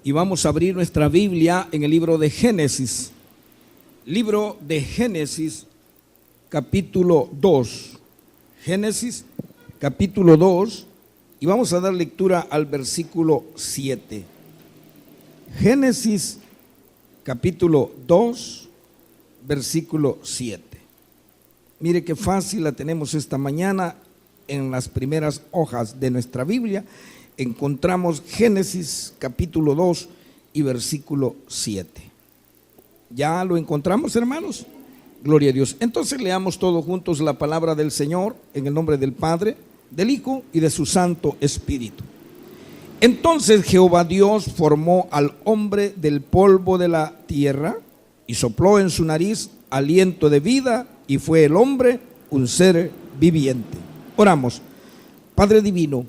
y vamos a abrir nuestra Biblia en el libro de Génesis. Libro de Génesis, capítulo 2. Génesis, capítulo 2, y vamos a dar lectura al versículo 7. Génesis, capítulo 2, versículo 7. Mire qué fácil la tenemos esta mañana. En las primeras hojas de nuestra Biblia encontramos Génesis capítulo 2 y versículo 7. ¿Ya lo encontramos, hermanos? Gloria a Dios. Entonces leamos todos juntos la palabra del Señor en el nombre del Padre, del Hijo y de su Santo Espíritu. Entonces Jehová Dios formó al hombre del polvo de la tierra y sopló en su nariz aliento de vida, y fue el hombre un ser viviente. Oramos. Padre divino,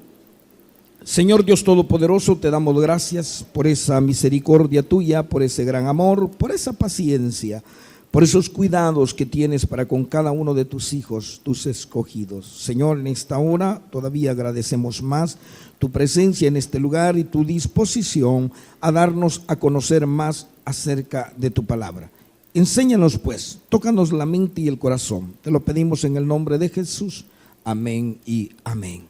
Señor Dios Todopoderoso, te damos gracias por esa misericordia tuya, por ese gran amor, por esa paciencia, por esos cuidados que tienes para con cada uno de tus hijos, tus escogidos. Señor, en esta hora todavía agradecemos más tu presencia en este lugar y tu disposición a darnos a conocer más acerca de tu palabra. Enséñanos pues, tócanos la mente y el corazón. Te lo pedimos en el nombre de Jesús. Amén y amén.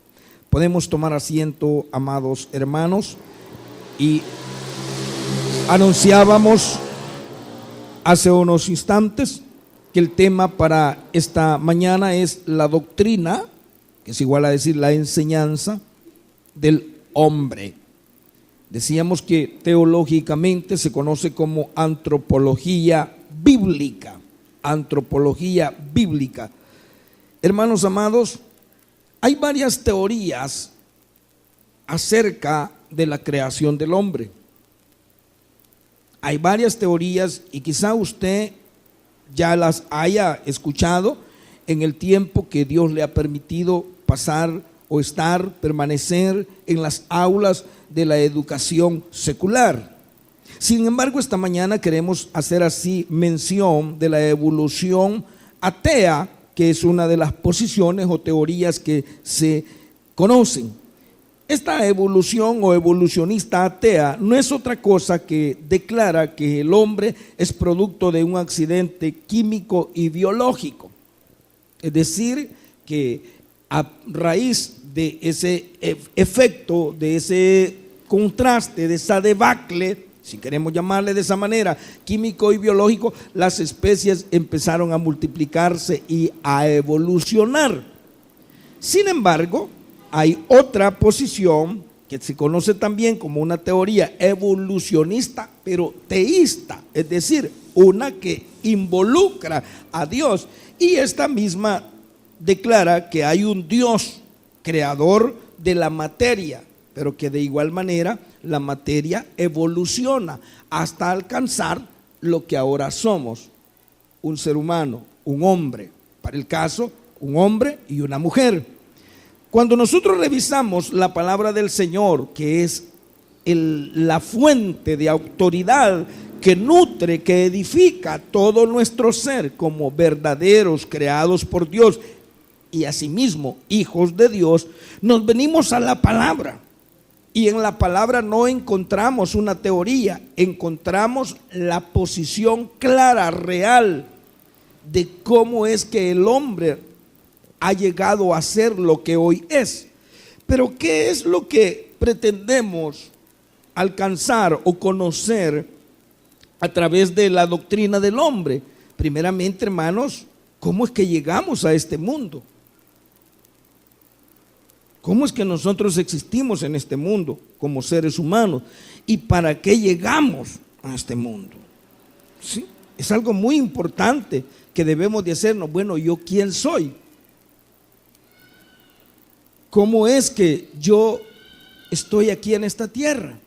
Podemos tomar asiento, amados hermanos, y anunciábamos hace unos instantes que el tema para esta mañana es la doctrina, que es igual a decir la enseñanza del hombre. Decíamos que teológicamente se conoce como antropología bíblica. Antropología bíblica. Hermanos amados, hay varias teorías acerca de la creación del hombre. Hay varias teorías y quizá usted ya las haya escuchado en el tiempo que Dios le ha permitido pasar o permanecer en las aulas de la educación secular. Sin embargo, esta mañana queremos hacer así mención de la evolución atea, que es una de las posiciones o teorías que se conocen. Esta evolución o evolucionista atea no es otra cosa que declara que el hombre es producto de un accidente químico y biológico. Es decir, que a raíz de ese efecto, de ese contraste, de esa debacle, si queremos llamarle de esa manera, químico y biológico, las especies empezaron a multiplicarse y a evolucionar. Sin embargo, hay otra posición que se conoce también como una teoría evolucionista, pero teísta, es decir, una que involucra a Dios, y esta misma declara que hay un Dios creador de la materia, pero que de igual manera la materia evoluciona hasta alcanzar lo que ahora somos, un ser humano, un hombre, para el caso, un hombre y una mujer. Cuando nosotros revisamos la palabra del Señor, que es la fuente de autoridad que nutre, que edifica todo nuestro ser como verdaderos creados por Dios y asimismo hijos de Dios, nos venimos a la palabra. Y en la palabra no encontramos una teoría, encontramos la posición clara, real, de cómo es que el hombre ha llegado a ser lo que hoy es. Pero ¿qué es lo que pretendemos alcanzar o conocer a través de la doctrina del hombre? Primeramente, hermanos, ¿cómo es que llegamos a este mundo? ¿Cómo es que nosotros existimos en este mundo como seres humanos? ¿Y para qué llegamos a este mundo? ¿Sí? Es algo muy importante que debemos de hacernos. Bueno, ¿yo quién soy? ¿Cómo es que yo estoy aquí en esta tierra?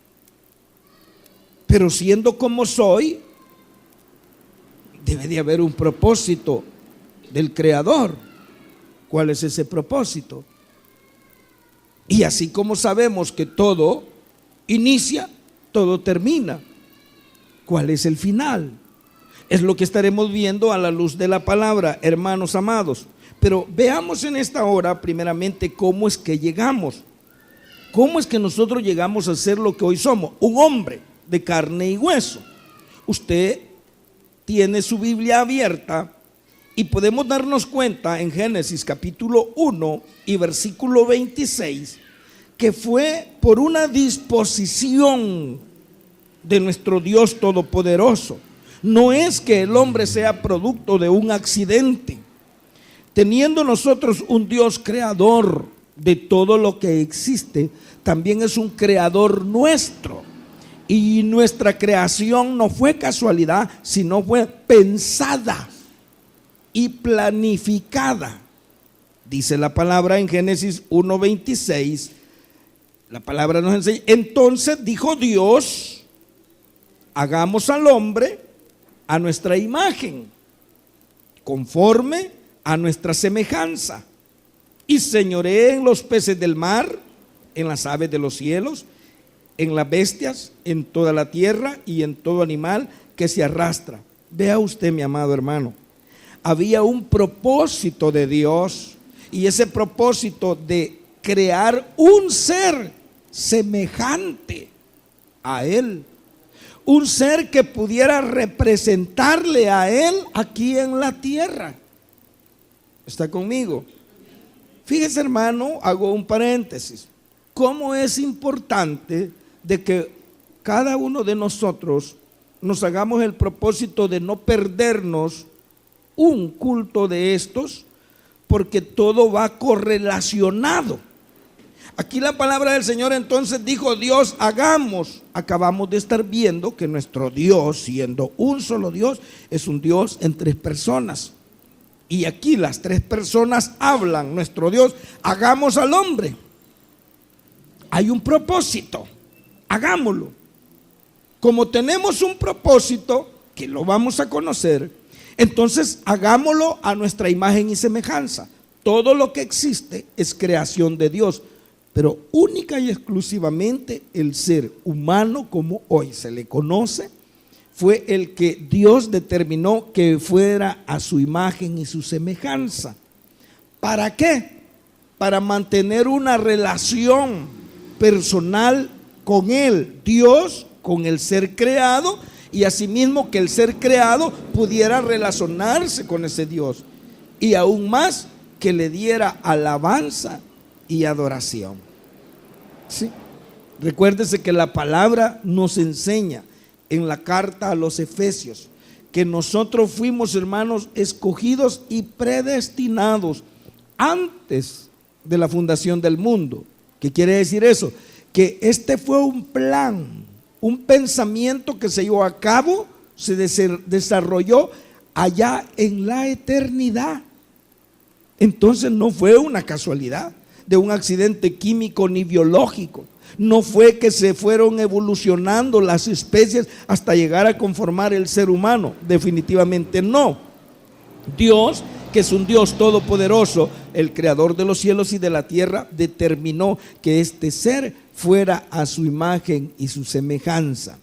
Pero siendo como soy, debe de haber un propósito del Creador. ¿Cuál es ese propósito? Y así como sabemos que todo inicia, todo termina. ¿Cuál es el final? Es lo que estaremos viendo a la luz de la palabra, hermanos amados. Pero veamos en esta hora primeramente cómo es que llegamos. ¿Cómo es que nosotros llegamos a ser lo que hoy somos? Un hombre. de carne y hueso. Usted tiene su Biblia abierta y podemos darnos cuenta en Génesis capítulo 1 y versículo 26 que fue por una disposición de nuestro Dios Todopoderoso. No es que el hombre sea producto de un accidente. Teniendo nosotros un Dios creador de todo lo que existe, también es un creador nuestro. Y nuestra creación no fue casualidad, sino fue pensada y planificada. Dice la palabra en Génesis 1:26, la palabra nos enseña: entonces dijo Dios, hagamos al hombre a nuestra imagen, conforme a nuestra semejanza, y señoree en los peces del mar, en las aves de los cielos, en las bestias, en toda la tierra y en todo animal que se arrastra. Vea usted, mi amado hermano, había un propósito de Dios, y ese propósito de crear un ser semejante a Él, un ser que pudiera representarle a Él aquí en la tierra. ¿Está conmigo? Fíjese, hermano, hago un paréntesis. ¿Cómo es importante de que cada uno de nosotros nos hagamos el propósito de no perdernos un culto de estos? Porque todo va correlacionado. Aquí la palabra del Señor entonces dijo Dios, hagamos. Acabamos de estar viendo que nuestro Dios, siendo un solo Dios, es un Dios en tres personas. Y aquí las tres personas hablan, nuestro Dios, hagamos al hombre. Hay un propósito, hagámoslo. Como tenemos un propósito, que lo vamos a conocer, entonces hagámoslo a nuestra imagen y semejanza. Todo lo que existe es creación de Dios, pero única y exclusivamente el ser humano, como hoy se le conoce, fue el que Dios determinó que fuera a su imagen y su semejanza. ¿Para qué? Para mantener una relación personal con Él, Dios, con el ser creado, y asimismo que el ser creado pudiera relacionarse con ese Dios, y aún más que le diera alabanza y adoración. ¿Sí? Recuérdese que la palabra nos enseña en la carta a los Efesios que nosotros fuimos, hermanos, escogidos y predestinados antes de la fundación del mundo. ¿Qué quiere decir eso? Que este fue un plan, un pensamiento que se llevó a cabo, se desarrolló allá en la eternidad. Entonces no fue una casualidad de un accidente químico ni biológico. No fue que se fueron evolucionando las especies hasta llegar a conformar el ser humano. Definitivamente no. Dios, que es un Dios todopoderoso, el creador de los cielos y de la tierra, determinó que este ser fuera a su imagen y su semejanza.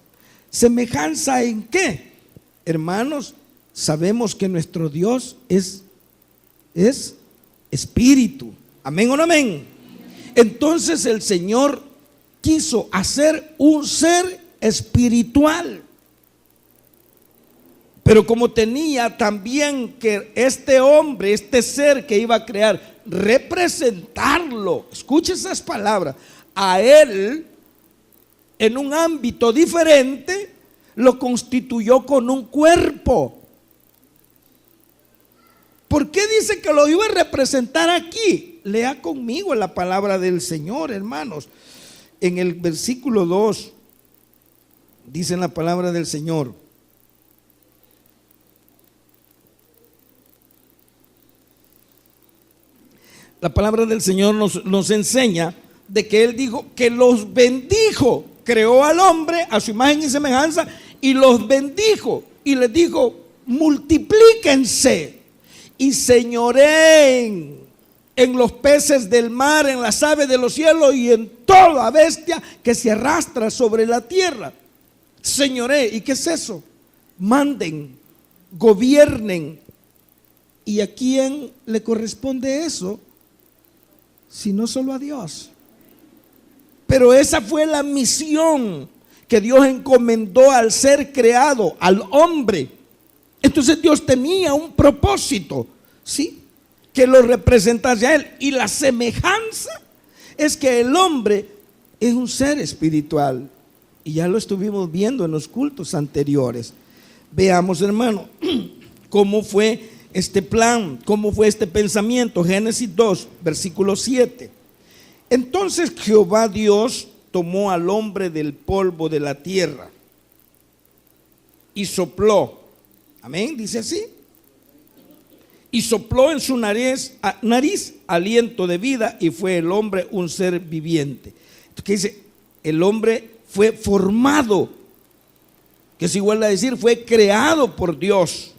¿Semejanza en qué? Hermanos, sabemos que nuestro Dios es espíritu. ¿Amén o no amén? Entonces el Señor quiso hacer un ser espiritual, pero como tenía también que este hombre, este ser que iba a crear, representarlo, escuche esas palabras, a Él en un ámbito diferente, lo constituyó con un cuerpo. ¿Por qué dice que lo iba a representar aquí? Lea conmigo la palabra del Señor, hermanos. En el versículo 2 dice la palabra del Señor: la palabra del Señor nos enseña de que Él dijo que los bendijo, creó al hombre a su imagen y semejanza y los bendijo y les dijo: multiplíquense y señoreen en los peces del mar, en las aves de los cielos y en toda bestia que se arrastra sobre la tierra. Señoré, ¿y qué es eso? Manden, gobiernen. ¿Y a quién le corresponde eso? Si no solo a Dios. Pero esa fue la misión que Dios encomendó al ser creado, al hombre. Entonces Dios tenía un propósito, ¿sí?, que lo representase a él. Y la semejanza es que el hombre es un ser espiritual. Y ya lo estuvimos viendo en los cultos anteriores. Veamos, hermano, cómo fue este plan, cómo fue este pensamiento. Génesis 2, versículo 7. Entonces Jehová Dios tomó al hombre del polvo de la tierra y sopló. Amén, dice así. Y sopló en su nariz aliento de vida, y fue el hombre un ser viviente. ¿Qué dice? El hombre fue formado, que es igual a decir, fue creado por Dios.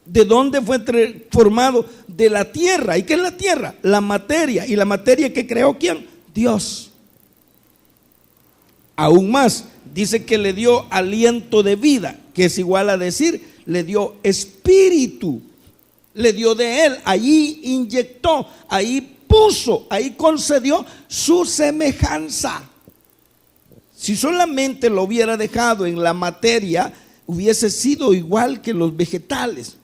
¿De dónde fue formado? De la tierra. ¿Y qué es la tierra? La materia. ¿Y la materia que creó quién? Dios. Aún más, dice que le dio aliento de vida, que es igual a decir, le dio espíritu. Le dio de él, allí inyectó, ahí puso, ahí concedió su semejanza. Si solamente lo hubiera dejado en la materia, hubiese sido igual que los vegetales.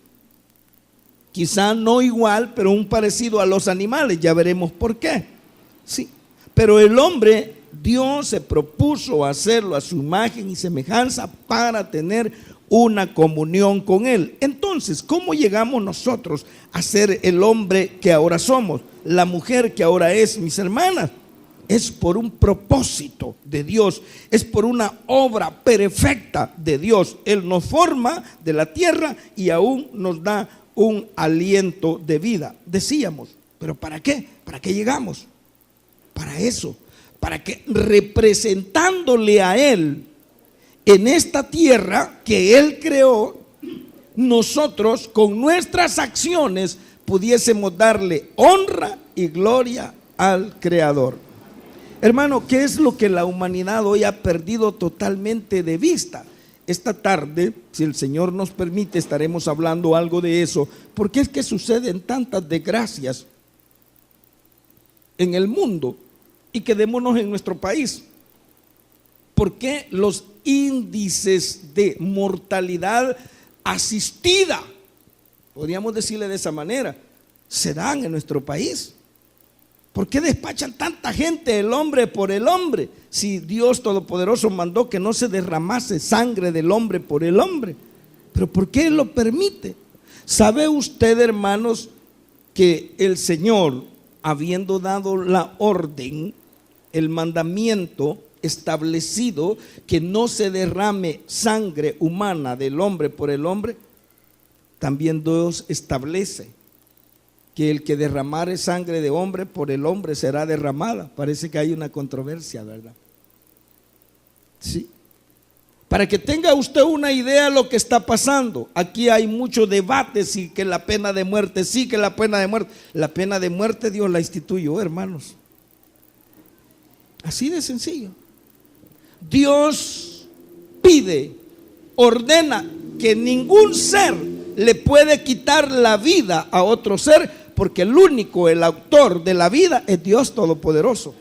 Quizá no igual, pero un parecido a los animales, ya veremos por qué. Sí, pero el hombre, Dios se propuso hacerlo a su imagen y semejanza para tener una comunión con él. Entonces, ¿cómo llegamos nosotros a ser el hombre que ahora somos, la mujer que ahora es, mis hermanas? Es por un propósito de Dios, es por una obra perfecta de Dios. Él nos forma de la tierra y aún nos da un aliento de vida. Decíamos, ¿pero para qué? ¿Para qué llegamos? Para eso, para que representándole a Él en esta tierra que Él creó, nosotros con nuestras acciones pudiésemos darle honra y gloria al Creador. Hermano, ¿qué es lo que la humanidad hoy ha perdido totalmente de vista? Esta tarde, si el Señor nos permite, estaremos hablando algo de eso, porque es que suceden tantas desgracias en el mundo, y quedémonos en nuestro país. ¿Por qué los índices de mortalidad asistida, podríamos decirle de esa manera, se dan en nuestro país? ¿Por qué despachan tanta gente el hombre por el hombre? Si Dios Todopoderoso mandó que no se derramase sangre del hombre por el hombre. ¿Pero por qué lo permite? ¿Sabe usted, hermanos, que el Señor, habiendo dado la orden, el mandamiento establecido que no se derrame sangre humana del hombre por el hombre, también Dios establece que el que derramare sangre de hombre por el hombre será derramada? Parece que hay una controversia, ¿verdad? Sí. Para que tenga usted una idea de lo que está pasando, aquí hay mucho debate, si que la pena de muerte, sí que la pena de muerte. La pena de muerte Dios la instituyó, hermanos. Así de sencillo. Dios pide, ordena que ningún ser le puede quitar la vida a otro ser, porque el único, el autor de la vida es Dios Todopoderoso.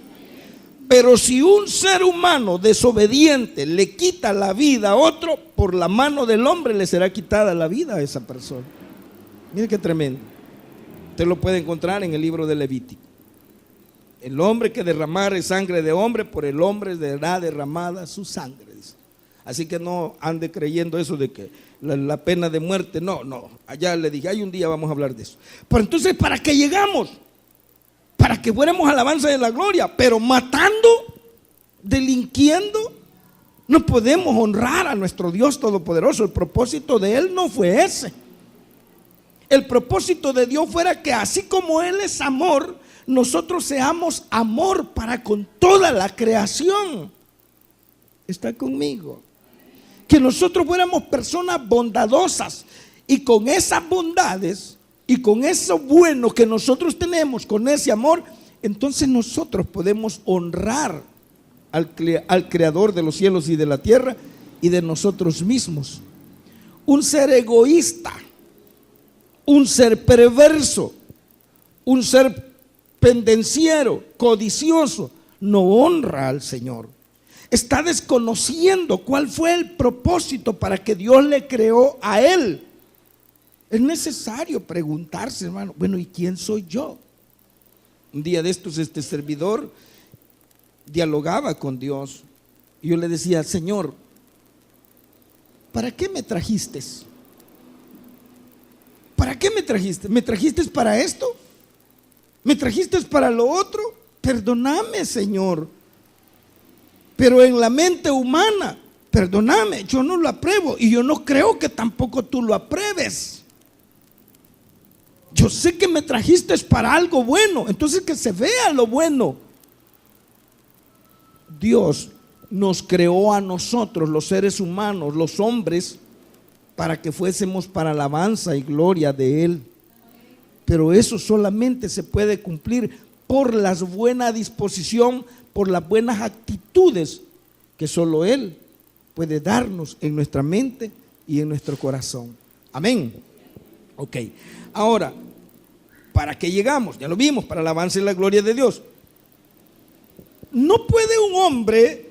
Pero si un ser humano desobediente le quita la vida a otro, por la mano del hombre le será quitada la vida a esa persona. Mire qué tremendo. Usted lo puede encontrar en el libro de Levítico. El hombre que derramare sangre de hombre, por el hombre será derramada su sangre. Así que no ande creyendo eso de que la pena de muerte, no. Allá le dije, hay un día vamos a hablar de eso. Pero entonces, ¿para qué llegamos? Para que fuéramos alabanza de la gloria, pero matando, delinquiendo, no podemos honrar a nuestro Dios Todopoderoso. El propósito de Él no fue ese. El propósito de Dios fuera que así como Él es amor, nosotros seamos amor para con toda la creación. ¿Está conmigo? Que nosotros fuéramos personas bondadosas, y con esas bondades y con eso bueno que nosotros tenemos, con ese amor, entonces nosotros podemos honrar al Creador de los cielos y de la tierra y de nosotros mismos. Un ser egoísta, un ser perverso, un ser pendenciero, codicioso, no honra al Señor. está desconociendo cuál fue el propósito para que Dios le creó a él. Es necesario preguntarse, hermano, bueno, ¿y quién soy yo? Un día de estos este servidor dialogaba con Dios y yo le decía: Señor, ¿para qué me trajiste? ¿Para qué me trajiste? ¿Me trajiste para esto? ¿Me trajiste para lo otro? Perdóname, Señor, pero en la mente humana, perdóname, yo no lo apruebo y yo no creo que tampoco tú lo apruebes. Yo sé que me trajiste para algo bueno, entonces que se vea lo bueno. Dios nos creó a nosotros, los seres humanos, los hombres, para que fuésemos para alabanza y gloria de Él. Pero eso solamente se puede cumplir por la buena disposición, por las buenas actitudes que solo Él puede darnos en nuestra mente y en nuestro corazón. Amén. Ok, ahora, ¿para qué llegamos? Ya lo vimos, para la alabanza y la gloria de Dios. No puede un hombre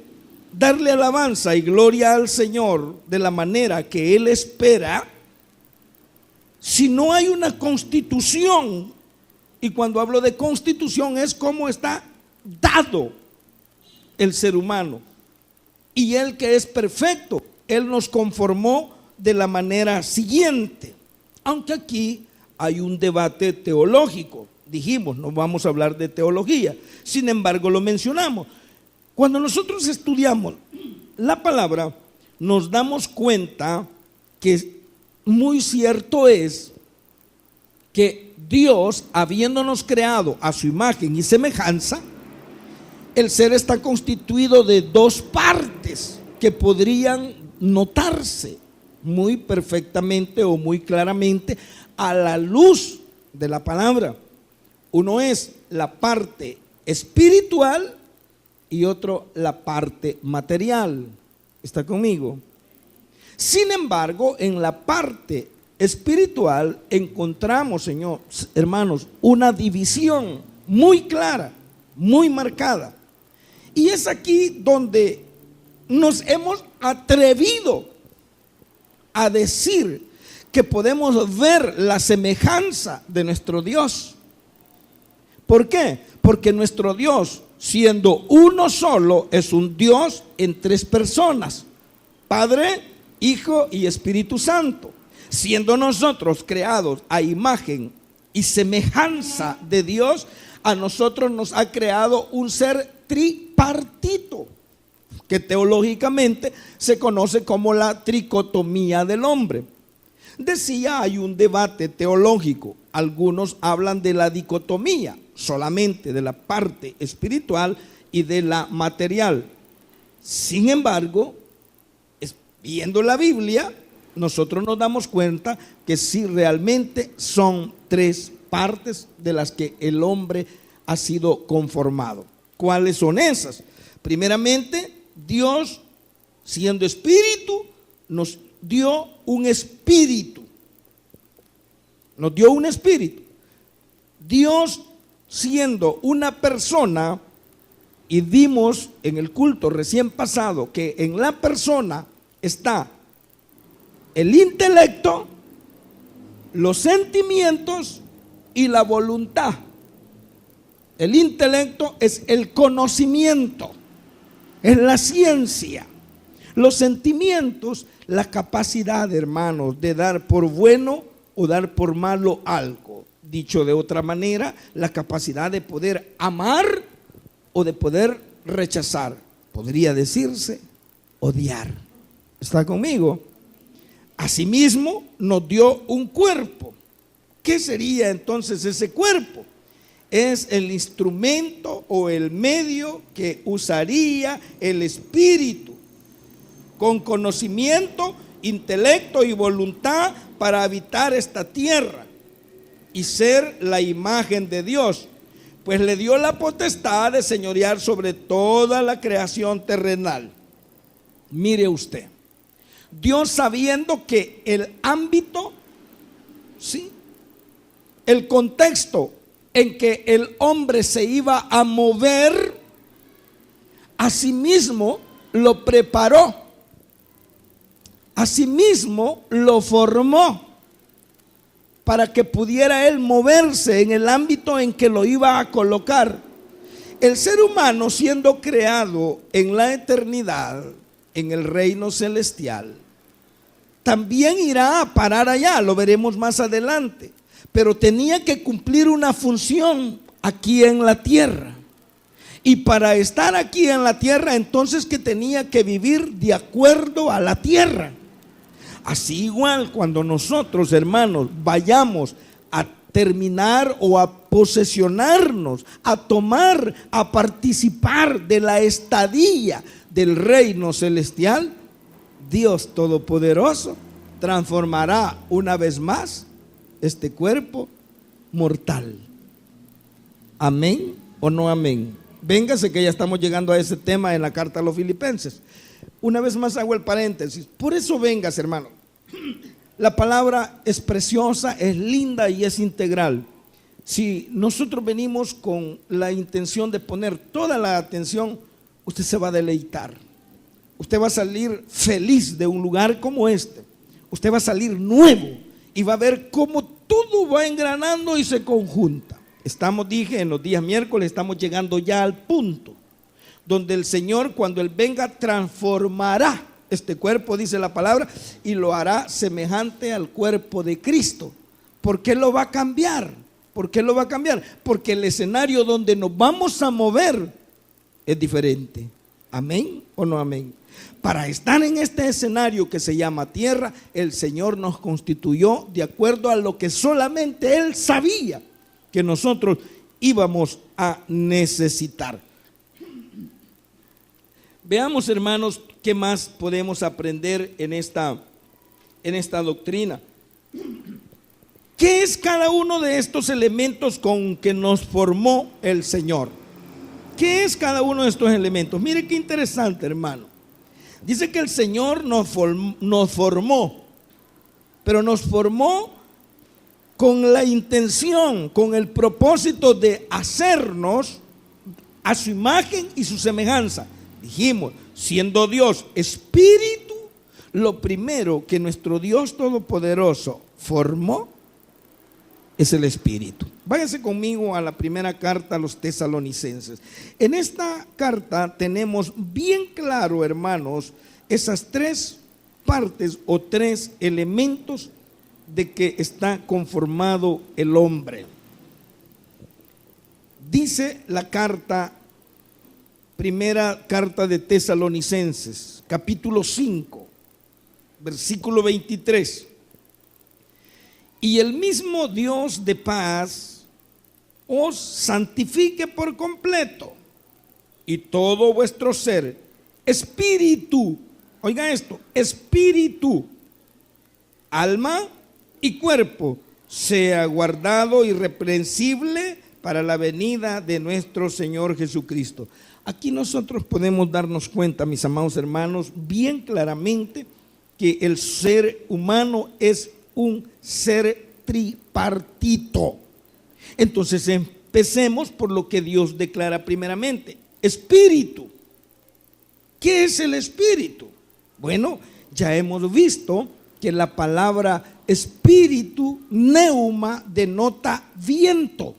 darle alabanza y gloria al Señor de la manera que Él espera si no hay una constitución. Y cuando hablo de constitución es cómo está dado el ser humano. Y Él, que es perfecto, Él nos conformó de la manera siguiente. Aunque aquí hay un debate teológico. Dijimos, no vamos a hablar de teología, sin embargo lo mencionamos. Cuando nosotros estudiamos la palabra, nos damos cuenta que muy cierto es que Dios, habiéndonos creado a su imagen y semejanza, el ser está constituido de dos partes que podrían notarse muy perfectamente o muy claramente a la luz de la palabra. Uno es la parte espiritual y otro la parte material. ¿Está conmigo? Sin embargo, en la parte espiritual encontramos, hermanos, una división muy clara, muy marcada. Y es aquí donde nos hemos atrevido a decir que podemos ver la semejanza de nuestro Dios. ¿Por qué? Porque nuestro Dios, siendo uno solo, es un Dios en tres personas: Padre, Hijo y Espíritu Santo. Siendo nosotros creados a imagen y semejanza de Dios, a nosotros nos ha creado un ser tripartito, que teológicamente se conoce como la tricotomía del hombre. Decía, hay un debate teológico. Algunos hablan de la dicotomía, solamente de la parte espiritual y de la material. Sin embargo, viendo la Biblia, nosotros nos damos cuenta que sí, realmente son tres partes de las que el hombre ha sido conformado. ¿Cuáles son esas? Primeramente, Dios, siendo espíritu, nos dio un espíritu. Nos dio un espíritu. Dios, siendo una persona, y vimos en el culto recién pasado que en la persona está el intelecto, los sentimientos y la voluntad. El intelecto es el conocimiento, es la ciencia. Los sentimientos, la capacidad, hermanos, de dar por bueno o dar por malo algo. Dicho de otra manera, la capacidad de poder amar o de poder rechazar. Podría decirse odiar. ¿Está conmigo? Asimismo, nos dio un cuerpo. ¿Qué sería entonces ese cuerpo? Es el instrumento o el medio que usaría el espíritu con conocimiento, intelecto y voluntad para habitar esta tierra y ser la imagen de Dios, pues le dio la potestad de señorear sobre toda la creación terrenal. Mire usted, Dios, sabiendo que el ámbito, ¿sí?, el contexto en que el hombre se iba a mover, asimismo lo preparó. Asimismo, lo formó para que pudiera él moverse en el ámbito en que lo iba a colocar. El ser humano, siendo creado en la eternidad, en el reino celestial, también irá a parar allá, lo veremos más adelante, pero tenía que cumplir una función aquí en la tierra. Y para estar aquí en la tierra, entonces que tenía que vivir de acuerdo a la tierra. Así igual cuando nosotros, hermanos, vayamos a terminar o a posesionarnos, a tomar, a participar de la estadía del reino celestial, Dios Todopoderoso transformará una vez más este cuerpo mortal. ¿Amén o no amén? Véngase que ya estamos llegando a ese tema en la carta a los Filipenses. Una vez más hago el paréntesis. Por eso véngase, hermano. La palabra es preciosa, es linda y es integral. Si nosotros venimos con la intención de poner toda la atención, usted se va a deleitar. Usted va a salir feliz de un lugar como este. Usted va a salir nuevo y va a ver cómo todo va engranando y se conjunta. Dije, en los días miércoles estamos llegando ya al punto donde el Señor, cuando Él venga, transformará este cuerpo, dice la palabra, y lo hará semejante al cuerpo de Cristo. ¿Por qué lo va a cambiar? ¿Por qué lo va a cambiar? Porque el escenario donde nos vamos a mover es diferente. ¿Amén o no amén? Para estar en este escenario que se llama tierra, el Señor nos constituyó de acuerdo a lo que solamente Él sabía que nosotros íbamos a necesitar. Veamos, hermanos, qué más podemos aprender en esta doctrina. ¿Qué es cada uno de estos elementos con que nos formó el Señor? ¿Qué es cada uno de estos elementos? Mire qué interesante, hermano. Dice que el Señor nos formó, pero nos formó con la intención, con el propósito de hacernos a su imagen y su semejanza. Dijimos, siendo Dios espíritu, lo primero que nuestro Dios Todopoderoso formó es el espíritu. Váyase conmigo a la primera carta a los tesalonicenses. En esta carta tenemos bien claro, hermanos, esas tres partes o tres elementos de que está conformado el hombre. Dice la carta, primera carta de Tesalonicenses, capítulo 5, versículo 23. Y el mismo Dios de paz os santifique por completo, y todo vuestro ser, espíritu, oiga esto, espíritu, alma y cuerpo, sea guardado irreprensible para la venida de nuestro Señor Jesucristo. Aquí nosotros podemos darnos cuenta, mis amados hermanos, bien claramente que el ser humano es un ser tripartito. Entonces empecemos por lo que Dios declara primeramente: espíritu. ¿Qué es el espíritu? Bueno, ya hemos visto que la palabra espíritu, neuma, denota viento,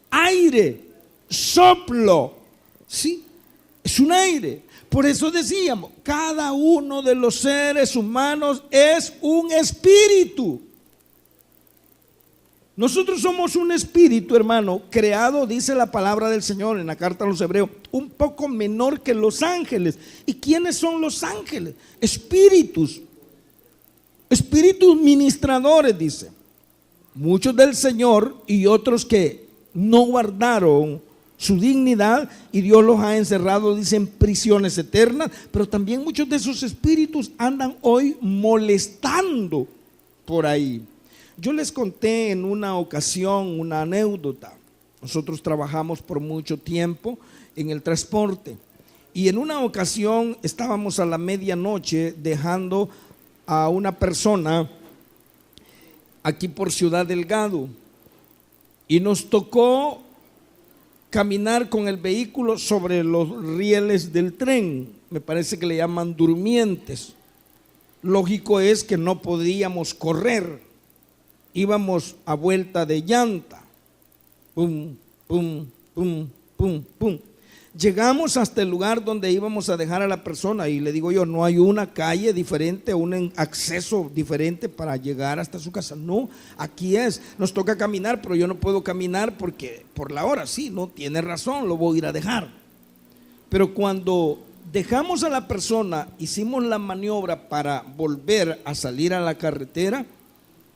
aire, soplo. Sí, es un aire. Por eso decíamos, cada uno de los seres humanos es un espíritu. Nosotros somos un espíritu, hermano, creado, dice la palabra del Señor en la carta a los Hebreos, un poco menor que los ángeles. ¿Y quiénes son los ángeles? Espíritus. Espíritus ministradores, dice. Muchos del Señor y otros que no guardaron su dignidad y Dios los ha encerrado, dicen, prisiones eternas. Pero también muchos de esos espíritus andan hoy molestando por ahí. Yo les conté en una ocasión una anécdota. Nosotros trabajamos por mucho tiempo en el transporte y en una ocasión estábamos a la medianoche dejando a una persona aquí por Ciudad Delgado y nos tocó caminar con el vehículo sobre los rieles del tren. me parece que le llaman durmientes. Lógico es que no podíamos correr, íbamos a vuelta de llanta, pum, pum, pum, pum, pum. Llegamos hasta el lugar donde íbamos a dejar a la persona y le digo yo, no hay una calle diferente, un acceso diferente para llegar hasta su casa. No, aquí es, nos toca caminar, pero yo no puedo caminar porque por la hora, sí, no, tiene razón, lo voy a ir a dejar. Pero cuando dejamos a la persona, hicimos la maniobra para volver a salir a la carretera,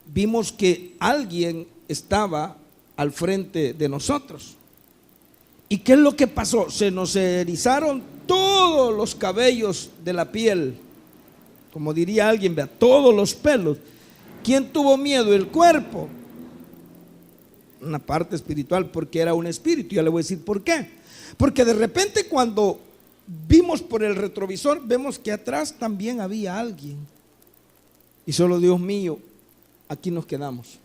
vimos que alguien estaba al frente de nosotros. ¿Y qué es lo que pasó? Se nos erizaron todos los cabellos de la piel, como diría alguien, vea, todos los pelos. ¿Quién tuvo miedo? El cuerpo. Una parte espiritual, porque era un espíritu. Ya le voy a decir por qué. Porque de repente cuando vimos por el retrovisor, vemos que atrás también había alguien. Y solo, Dios mío, aquí nos quedamos.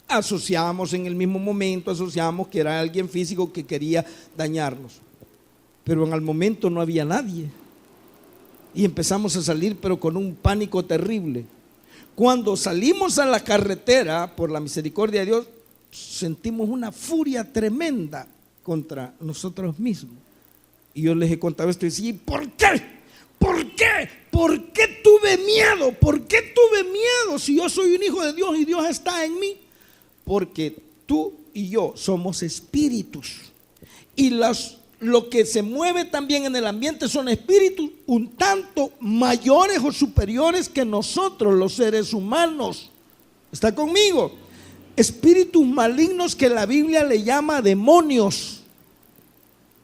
Asociamos en el mismo momento, asociamos que era alguien físico que quería dañarnos, pero en el momento no había nadie y empezamos a salir, pero con un pánico terrible. Cuando salimos a la carretera, por la misericordia de Dios, sentimos una furia tremenda contra nosotros mismos. Y yo les he contado esto y decía, ¿por qué? ¿Por qué? ¿Por qué tuve miedo? ¿Por qué tuve miedo si yo soy un hijo de Dios y Dios está en mí? Porque tú y yo somos espíritus y lo que se mueve también en el ambiente son espíritus un tanto mayores o superiores que nosotros los seres humanos. ¿Está conmigo? Espíritus malignos que la Biblia le llama demonios,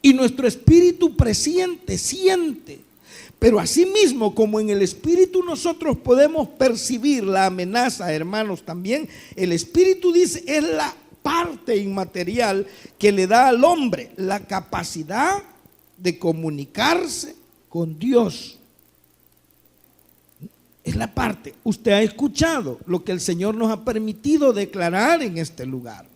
y nuestro espíritu presiente, siente. Pero asimismo, como en el espíritu nosotros podemos percibir la amenaza, hermanos, también el espíritu, dice, es la parte inmaterial que le da al hombre la capacidad de comunicarse con Dios. Es la parte. Usted ha escuchado lo que el Señor nos ha permitido declarar en este lugar.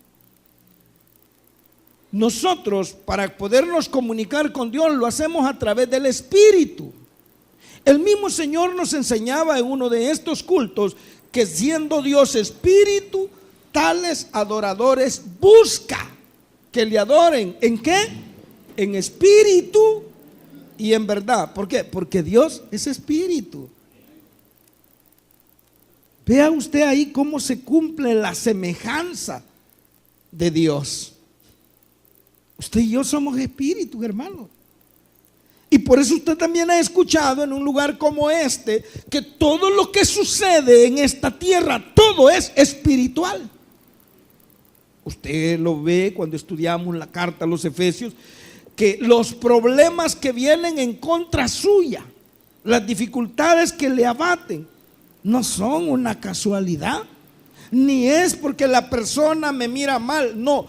Nosotros, para podernos comunicar con Dios, lo hacemos a través del espíritu. El mismo Señor nos enseñaba en uno de estos cultos que siendo Dios espíritu, tales adoradores busca que le adoren. ¿En qué? En espíritu y en verdad. ¿Por qué? Porque Dios es espíritu. Vea usted ahí cómo se cumple la semejanza de Dios. Usted y yo somos espíritus, hermano. Y por eso usted también ha escuchado en un lugar como este que todo lo que sucede en esta tierra, todo es espiritual. Usted lo ve cuando estudiamos la carta a los Efesios, que los problemas que vienen en contra suya, las dificultades que le abaten, no son una casualidad, ni es porque la persona me mira mal, no,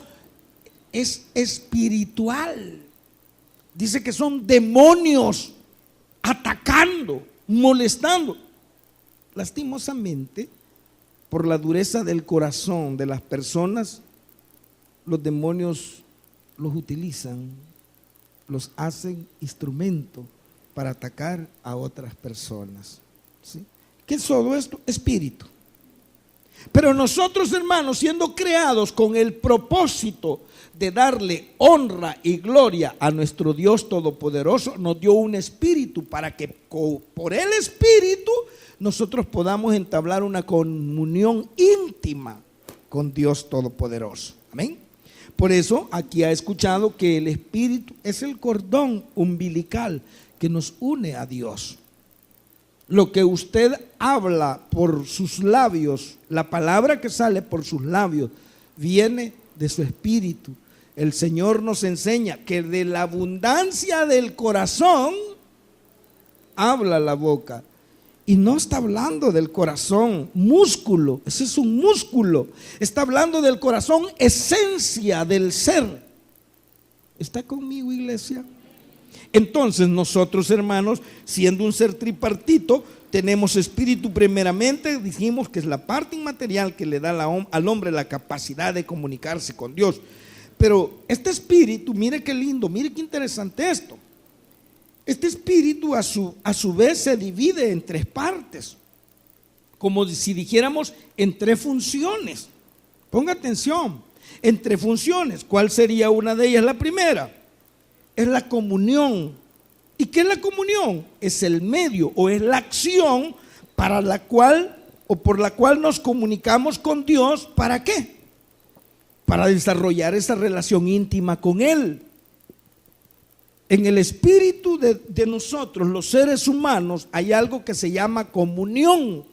es espiritual. Dice que son demonios atacando, molestando. Lastimosamente, por la dureza del corazón de las personas, los demonios los utilizan, los hacen instrumento para atacar a otras personas. ¿Sí? ¿Qué es todo esto? Espíritu. Pero nosotros, hermanos, siendo creados con el propósito de darle honra y gloria a nuestro Dios Todopoderoso, nos dio un espíritu para que por el espíritu nosotros podamos entablar una comunión íntima con Dios Todopoderoso. Amén. Por eso aquí ha escuchado que el espíritu es el cordón umbilical que nos une a Dios. Lo que usted habla por sus labios, la palabra que sale por sus labios, viene de su espíritu. El Señor nos enseña que de la abundancia del corazón habla la boca. Y no está hablando del corazón, músculo, ese es un músculo. Está hablando del corazón, esencia del ser. ¿Está conmigo, iglesia? Entonces nosotros, hermanos, siendo un ser tripartito, tenemos espíritu primeramente, dijimos que es la parte inmaterial que le da al hombre la capacidad de comunicarse con Dios. Pero este espíritu, mire qué lindo, mire qué interesante esto. Este espíritu a su vez se divide en tres partes, como si dijéramos en tres funciones. Ponga atención, en tres funciones. ¿Cuál sería una de ellas? La primera es la comunión. ¿Y qué es la comunión? Es el medio o es la acción para la cual o por la cual nos comunicamos con Dios. ¿Para qué? Para desarrollar esa relación íntima con Él. En el espíritu de nosotros, los seres humanos, hay algo que se llama comunión.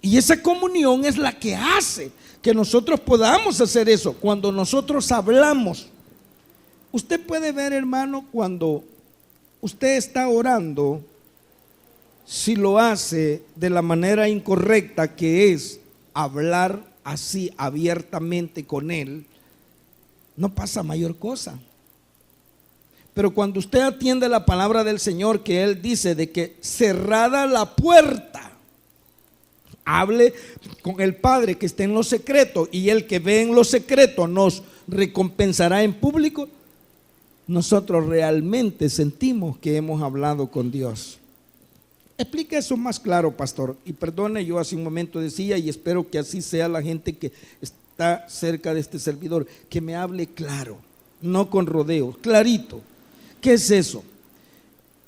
Y esa comunión es la que hace que nosotros podamos hacer eso. Cuando nosotros hablamos, usted puede ver, hermano, cuando usted está orando, si lo hace de la manera incorrecta, que es hablar así abiertamente con Él, no pasa mayor cosa. Pero cuando usted atiende la palabra del Señor, que Él dice de que cerrada la puerta, hable con el Padre que está en lo secreto, y el que ve en lo secreto nos recompensará en público, nosotros realmente sentimos que hemos hablado con Dios. Explica eso más claro, pastor. Y perdone, yo hace un momento decía, y espero que así sea la gente que está cerca de este servidor, que me hable claro, no con rodeos, clarito. ¿Qué es eso?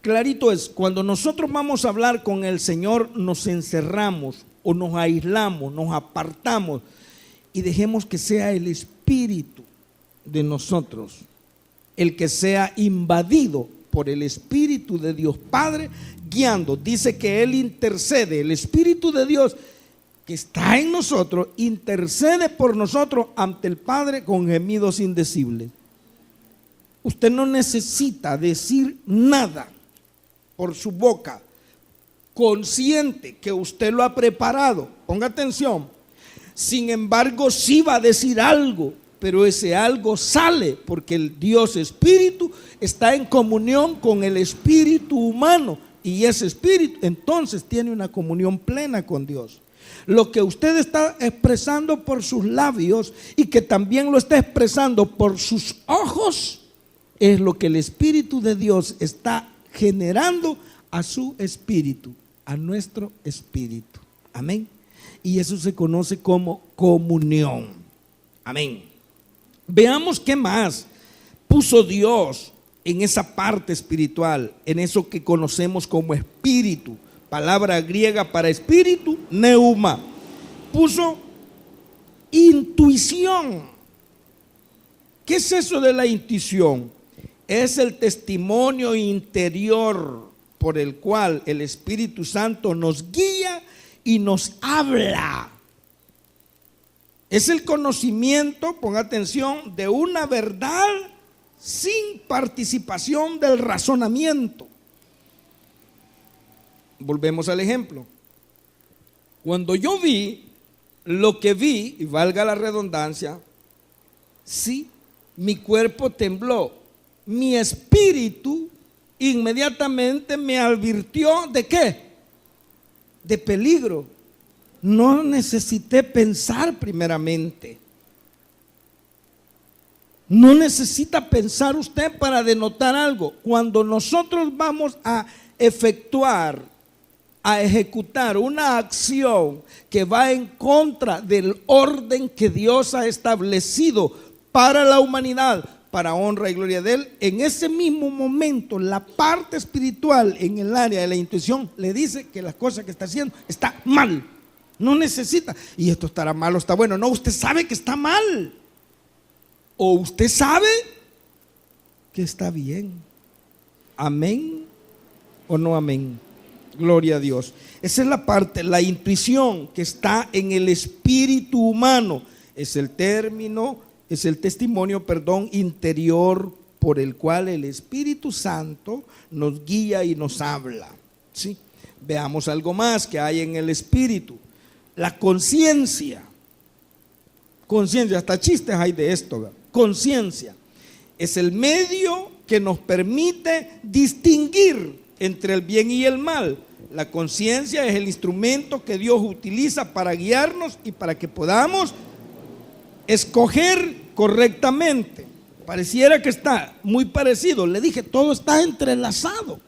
Clarito es, cuando nosotros vamos a hablar con el Señor, nos encerramos o nos aislamos, nos apartamos y dejemos que sea el Espíritu de nosotros el que sea invadido por el Espíritu de Dios Padre, guiando. Dice que Él intercede, el Espíritu de Dios que está en nosotros, intercede por nosotros ante el Padre con gemidos indecibles. Usted no necesita decir nada por su boca, consciente que usted lo ha preparado. Ponga atención. Sin embargo, sí va a decir algo, pero ese algo sale porque el Dios Espíritu está en comunión con el espíritu humano, y ese espíritu entonces tiene una comunión plena con Dios. Lo que usted está expresando por sus labios y que también lo está expresando por sus ojos es lo que el Espíritu de Dios está generando a su espíritu, a nuestro espíritu. Amén. Y eso se conoce como comunión. Amén. Veamos qué más puso Dios en esa parte espiritual, en eso que conocemos como espíritu. Palabra griega para espíritu, neuma. Puso intuición. ¿Qué es eso de la intuición? Es el testimonio interior por el cual el Espíritu Santo nos guía y nos habla. Es el conocimiento, ponga atención, de una verdad sin participación del razonamiento. Volvemos al ejemplo. Cuando yo vi lo que vi, y valga la redundancia, sí, mi cuerpo tembló. Mi espíritu inmediatamente me advirtió ¿de qué? De peligro. No necesité pensar primeramente. No necesita pensar usted para denotar algo. Cuando nosotros vamos a efectuar, a ejecutar una acción que va en contra del orden que Dios ha establecido para la humanidad, para honra y gloria de Él, en ese mismo momento la parte espiritual en el área de la intuición le dice que las cosas que está haciendo está mal. No necesita, y esto estará mal o está bueno. No, usted sabe que está mal, o usted sabe que está bien. Amén o no amén. Gloria a Dios. Esa es la parte, la intuición que está en el espíritu humano. Es el testimonio, interior por el cual el Espíritu Santo nos guía y nos habla. ¿Sí? Veamos algo más que hay en el espíritu. La conciencia. Conciencia, hasta chistes hay de esto, ¿verdad? Conciencia es el medio que nos permite distinguir entre el bien y el mal. La conciencia es el instrumento que Dios utiliza para guiarnos y para que podamos escoger correctamente. Pareciera que está muy parecido. Le dije, todo está entrelazado.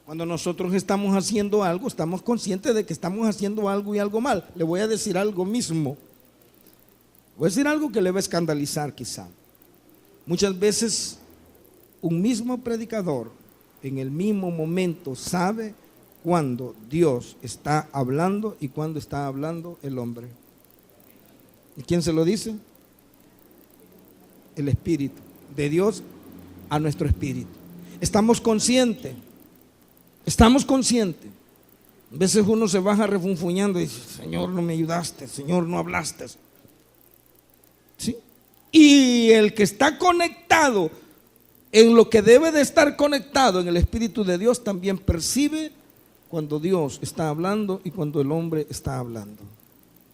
Cuando nosotros estamos haciendo algo, estamos conscientes de que estamos haciendo algo y algo mal. Le voy a decir algo mismo. Voy a decir algo que le va a escandalizar quizá. Muchas veces un mismo predicador en el mismo momento sabe cuando Dios está hablando y cuando está hablando el hombre. ¿Y quién se lo dice? El Espíritu de Dios a nuestro espíritu. Estamos conscientes. A veces uno se baja refunfuñando y dice, Señor, no me ayudaste, Señor, no hablaste. ¿Sí? Y el que está conectado en lo que debe de estar conectado en el Espíritu de Dios también percibe cuando Dios está hablando y cuando el hombre está hablando.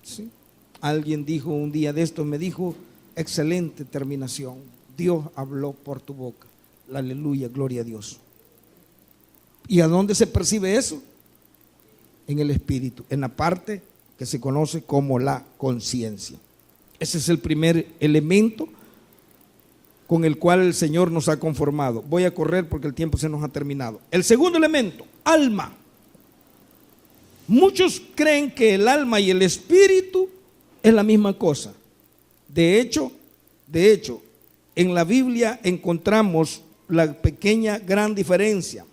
¿Sí? Alguien dijo un día de esto, me dijo, excelente terminación, Dios habló por tu boca. Aleluya, gloria a Dios. ¿Y a dónde se percibe eso? En el espíritu, en la parte que se conoce como la conciencia. Ese es el primer elemento con el cual el Señor nos ha conformado. Voy a correr porque el tiempo se nos ha terminado. El segundo elemento, alma. Muchos creen que el alma y el espíritu es la misma cosa. De hecho, en la Biblia encontramos la pequeña gran diferencia.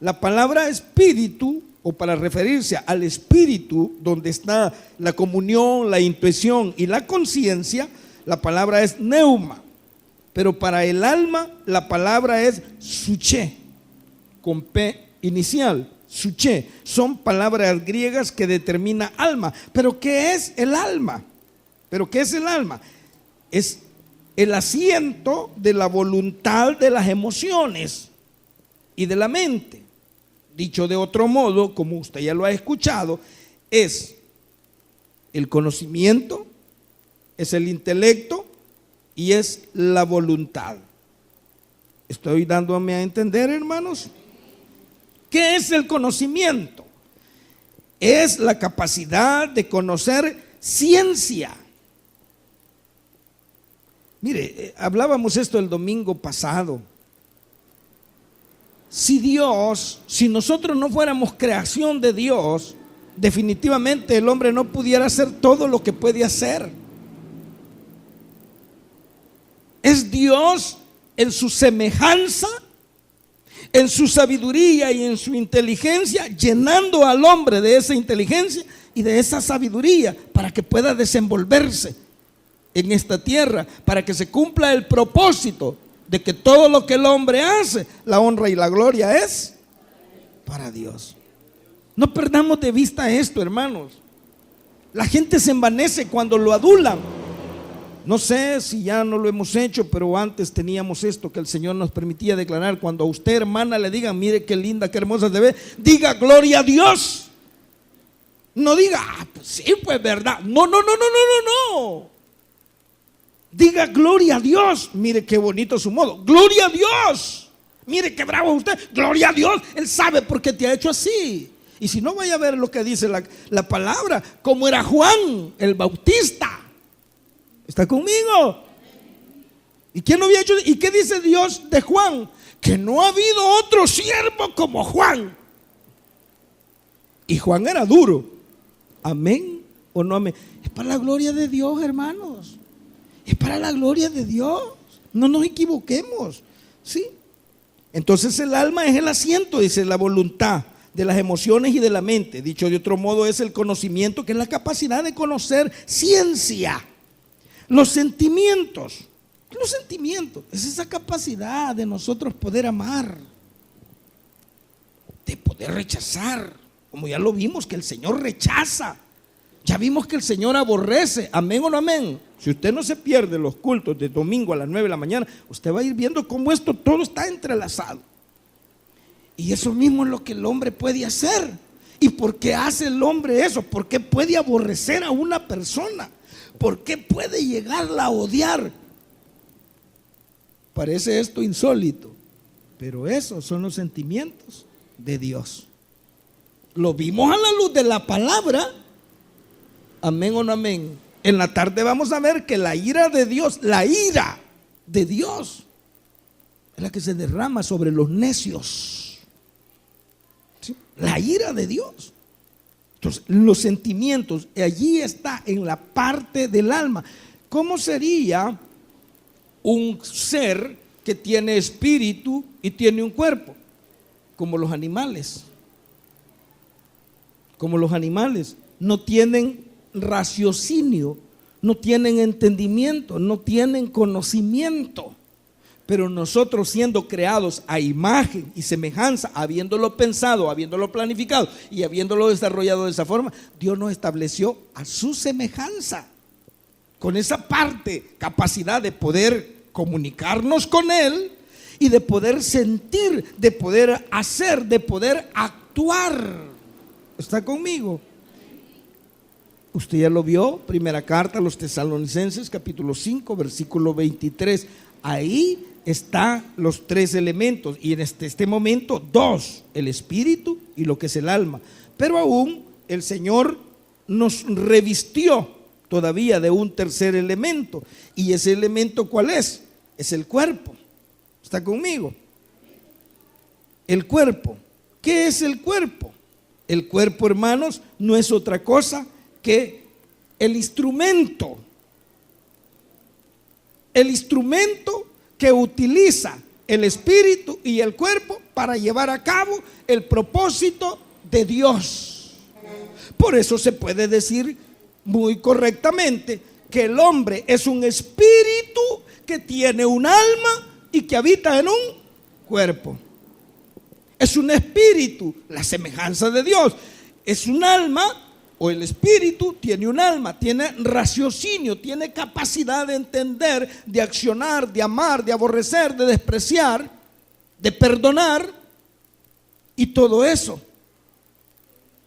La palabra espíritu, o para referirse al espíritu, donde está la comunión, la intuición y la conciencia, la palabra es neuma. Pero para el alma, la palabra es suché, con P inicial. Suché, son palabras griegas que determina alma. ¿Pero qué es el alma? Es el asiento de la voluntad, de las emociones y de la mente. Dicho de otro modo, como usted ya lo ha escuchado, es el conocimiento, es el intelecto y es la voluntad. ¿Estoy dándome a entender, hermanos? ¿Qué es el conocimiento? Es la capacidad de conocer ciencia. Mire, hablábamos esto el domingo pasado. Si nosotros no fuéramos creación de Dios, definitivamente el hombre no pudiera hacer todo lo que puede hacer. Es Dios en su semejanza, en su sabiduría y en su inteligencia, llenando al hombre de esa inteligencia y de esa sabiduría para que pueda desenvolverse en esta tierra, para que se cumpla el propósito de que todo lo que el hombre hace, la honra y la gloria es para Dios. No perdamos de vista esto, hermanos. La gente se envanece cuando lo adulan. No sé si ya no lo hemos hecho, pero antes teníamos esto que el Señor nos permitía declarar. Cuando a usted, hermana, le digan, mire qué linda, qué hermosa se ve, diga gloria a Dios. No diga, pues sí, pues verdad. No. Diga gloria a Dios. Mire qué bonito su modo. Gloria a Dios. Mire qué bravo usted. Gloria a Dios. Él sabe por qué te ha hecho así. Y si no, vaya a ver lo que dice la palabra. Como era Juan el Bautista. ¿Está conmigo? ¿Y quién no había hecho? ¿Y qué dice Dios de Juan? Que no ha habido otro siervo como Juan. Y Juan era duro. ¿Amén o no amén? Es para la gloria de Dios, hermanos. Es para la gloria de Dios. No nos equivoquemos. ¿Sí? Entonces el alma es el asiento, dice, la voluntad de las emociones y de la mente. Dicho de otro modo, es el conocimiento, que es la capacidad de conocer ciencia. Los sentimientos es esa capacidad de nosotros poder amar, de poder rechazar, como ya lo vimos que el Señor rechaza. Ya vimos que el Señor aborrece. ¿Amén o no amén? Si usted no se pierde los cultos de domingo a las 9 de la mañana, usted va a ir viendo cómo esto todo está entrelazado. Y eso mismo es lo que el hombre puede hacer. ¿Y por qué hace el hombre eso? ¿Por qué puede aborrecer a una persona? ¿Por qué puede llegarla a odiar? Parece esto insólito, pero esos son los sentimientos de Dios. Lo vimos a la luz de la palabra. ¿Amén o no amén? En la tarde vamos a ver que la ira de Dios es la que se derrama sobre los necios. ¿Sí? La ira de Dios. Entonces, los sentimientos, allí está en la parte del alma. ¿Cómo sería un ser que tiene espíritu y tiene un cuerpo? Como los animales. Como los animales. No tienen raciocinio, no tienen entendimiento, no tienen conocimiento. Pero nosotros, siendo creados a imagen y semejanza, habiéndolo pensado, habiéndolo planificado y habiéndolo desarrollado de esa forma, Dios nos estableció a su semejanza, con esa capacidad de poder comunicarnos con Él y de poder sentir, de poder hacer, de poder actuar. ¿Está conmigo? Usted ya lo vio, primera carta a los Tesalonicenses, capítulo 5, versículo 23. Ahí están los tres elementos, y en este momento dos: el espíritu y lo que es el alma. Pero aún el Señor nos revistió todavía de un tercer elemento. ¿Y ese elemento cuál es? Es el cuerpo. ¿Está conmigo? El cuerpo. ¿Qué es el cuerpo? El cuerpo, hermanos, no es otra cosa que el instrumento que utiliza el espíritu y el cuerpo para llevar a cabo el propósito de Dios. Por eso se puede decir muy correctamente que el hombre es un espíritu que tiene un alma y que habita en un cuerpo. Es un espíritu, la semejanza de Dios. Es un alma, o el espíritu tiene un alma, tiene raciocinio, tiene capacidad de entender, de accionar, de amar, de aborrecer, de despreciar, de perdonar, y todo eso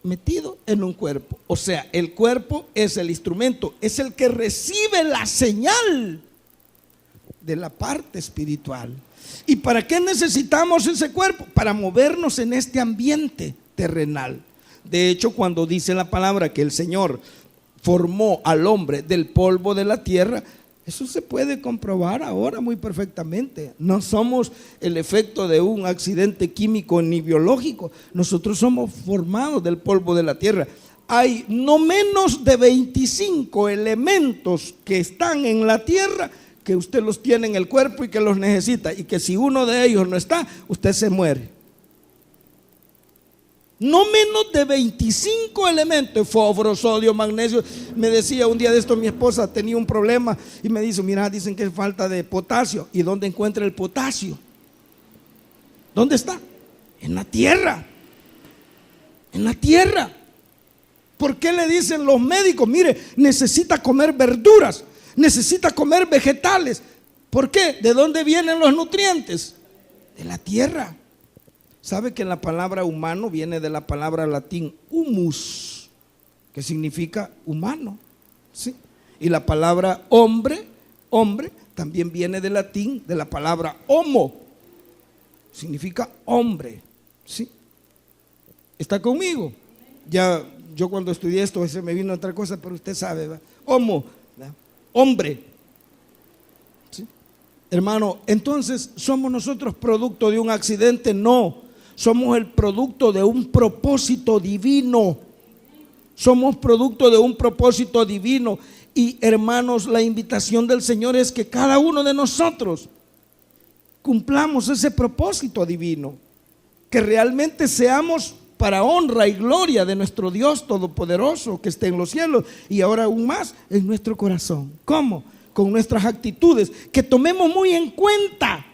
metido en un cuerpo. O sea, el cuerpo es el instrumento, es el que recibe la señal de la parte espiritual. ¿Y para qué necesitamos ese cuerpo? Para movernos en este ambiente terrenal. De hecho, cuando dice la palabra que el Señor formó al hombre del polvo de la tierra, eso se puede comprobar ahora muy perfectamente. No somos el efecto de un accidente químico ni biológico. Nosotros somos formados del polvo de la tierra. Hay no menos de 25 elementos que están en la tierra, que usted los tiene en el cuerpo y que los necesita, y que si uno de ellos no está, usted se muere. No menos de 25 elementos: fósforo, sodio, magnesio. Me decía un día de esto mi esposa, tenía un problema y me dice: mira, dicen que es falta de potasio. ¿Y dónde encuentra el potasio? ¿Dónde está? En la tierra. En la tierra. ¿Por qué le dicen los médicos? Mire, necesita comer verduras, necesita comer vegetales. ¿Por qué? ¿De dónde vienen los nutrientes? De la tierra. ¿Sabe que la palabra humano viene de la palabra latín humus, que significa humano? ¿Sí? Y la palabra hombre también viene del latín, de la palabra homo, significa hombre. ¿Sí? ¿Está conmigo? Ya yo cuando estudié esto se me vino otra cosa, pero usted sabe, ¿verdad? Homo, ¿verdad? Hombre. ¿Sí? Hermano, entonces, ¿somos nosotros producto de un accidente? No. Somos el producto de un propósito divino. Somos producto de un propósito divino. Y hermanos, la invitación del Señor es que cada uno de nosotros cumplamos ese propósito divino, que realmente seamos para honra y gloria de nuestro Dios Todopoderoso, que esté en los cielos y ahora aún más en nuestro corazón. ¿Cómo? Con nuestras actitudes, que tomemos muy en cuenta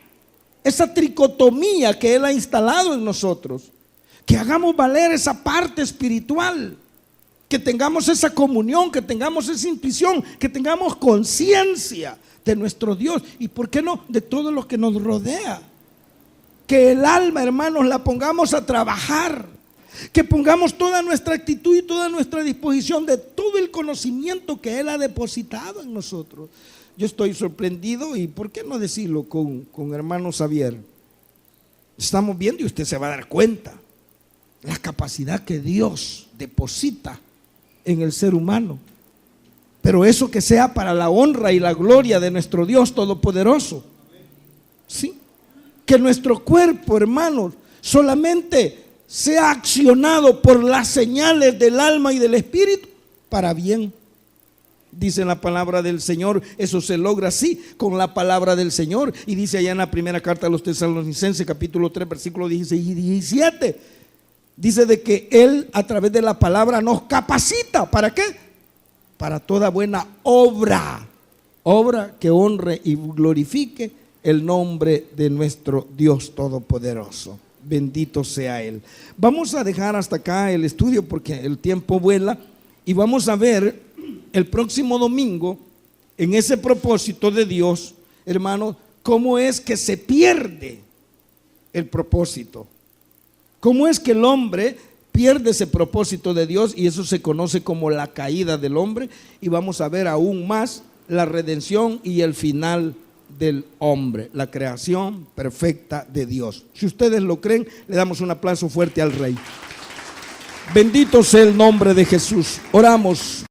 esa tricotomía que Él ha instalado en nosotros, que hagamos valer esa parte espiritual, que tengamos esa comunión, que tengamos esa intuición, que tengamos conciencia de nuestro Dios y, ¿por qué no?, de todo lo que nos rodea. Que el alma, hermanos, la pongamos a trabajar, que pongamos toda nuestra actitud y toda nuestra disposición de todo el conocimiento que Él ha depositado en nosotros. Yo estoy sorprendido, y ¿por qué no decirlo con hermano Xavier? Estamos viendo y usted se va a dar cuenta la capacidad que Dios deposita en el ser humano. Pero eso que sea para la honra y la gloria de nuestro Dios Todopoderoso. ¿Sí? Que nuestro cuerpo, hermanos, solamente sea accionado por las señales del alma y del espíritu para bien. Dice la palabra del Señor, eso se logra así, con la palabra del Señor. Y dice allá en la primera carta a los Tesalonicenses, capítulo 3, versículo 16 y 17, dice de que Él a través de la palabra nos capacita. ¿Para qué? Para toda buena obra, obra que honre y glorifique el nombre de nuestro Dios Todopoderoso. Bendito sea Él. Vamos a dejar hasta acá el estudio porque el tiempo vuela, y vamos a ver el próximo domingo, en ese propósito de Dios, hermano, cómo es que se pierde el propósito. Cómo es que el hombre pierde ese propósito de Dios, y eso se conoce como la caída del hombre. Y vamos a ver aún más la redención y el final del hombre, la creación perfecta de Dios. Si ustedes lo creen, le damos un aplauso fuerte al Rey. Bendito sea el nombre de Jesús. Oramos.